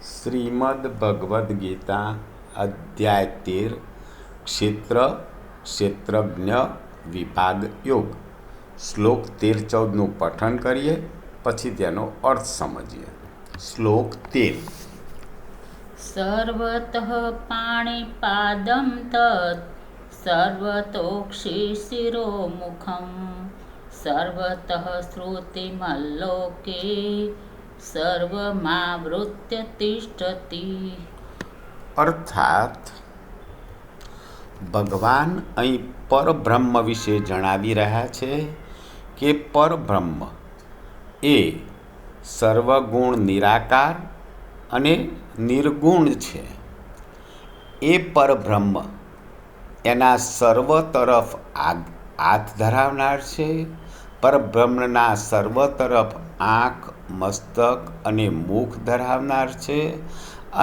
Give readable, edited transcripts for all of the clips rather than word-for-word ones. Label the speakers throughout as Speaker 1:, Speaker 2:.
Speaker 1: શ્રીમદ ભગવદ્ ગીતા અધ્યાય 13 ક્ષેત્રજ્ઞ વિભાગ યોગ શ્લોક 13-14નું પઠન કરીએ, પછી તેનો અર્થ સમજીએ. શ્લોક 13.
Speaker 2: સર્વતઃ પાણિપાદં તત્ સર્વતોક્ષિ શિરોમુખં સર્વતઃ શ્રુતિમલ્લોકે સર્વમાવૃત્ય તિષ્ઠતિ.
Speaker 1: અર્થાત ભગવાન અહીં પરબ્રહ્મ વિશે જણાવી રહ્યા છે કે પરબ્રહ્મ એ સર્વગુણ નિરાકાર અને નિર્ગુણ છે. એ પરબ્રહ્મ એના સર્વ તરફ હાથ ધરાવનાર છે. પરબ્રહ્મના સર્વ તરફ આંખ, મસ્તક અને મુખ ધરાવનાર છે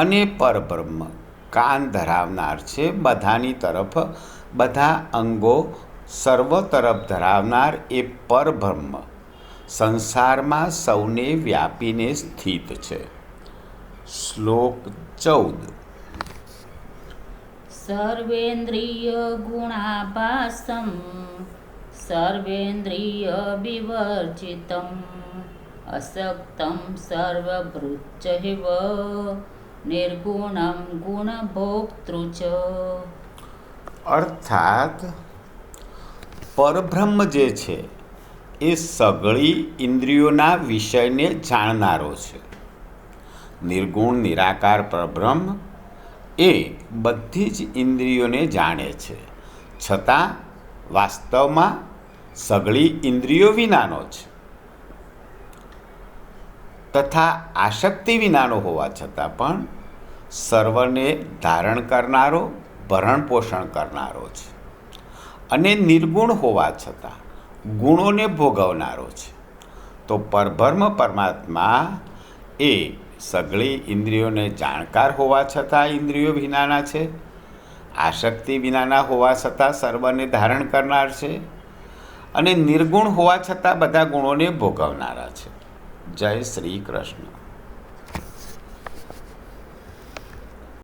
Speaker 1: અને પરબ્રહ્મ કાન ધરાવનાર છે. બધાની તરફ બધા અંગો સર્વ તરફ ધરાવનાર એ પરબ્રહ્મ સંસારમાં સૌને વ્યાપીને સ્થિત છે. શ્લોક 14.
Speaker 2: સર્વેન્દ્રિય ગુણાભાસં સર્વેન્દ્રિય વિવર્જિતં અસક્તં સર્વભૃચ્ચૈવ નિર્ગુણં ગુણભોક્તૃ ચ.
Speaker 1: અર્થાત પરબ્રહ્મ જે છે એ સઘળી ઇન્દ્રિયોના વિષયને જાણનારો છે. નિર્ગુણ નિરાકાર પરબ્રહ્મ એ બધી જ ઇન્દ્રિયોને જાણે છે, છતાં વાસ્તવમાં સઘળી ઇન્દ્રિયો વિનાનો છે તથા આસક્તિ વિનાનો હોવા છતાં પણ સર્વને ધારણ કરનારો, ભરણ પોષણ કરનારો છે અને નિર્ગુણ હોવા છતાં ગુણોને ભોગવનારો છે. તો પરબ્રહ્મ પરમાત્મા એ સઘળી ઇન્દ્રિયોને જાણકાર હોવા છતાં ઇન્દ્રિયો વિનાના છે, આસક્તિ વિનાના હોવા છતાં સર્વને ધારણ કરનાર છે અને નિર્ગુણ હોવા છતાં બધા ગુણોને ભોગવનારા છે. જય શ્રી કૃષ્ણ.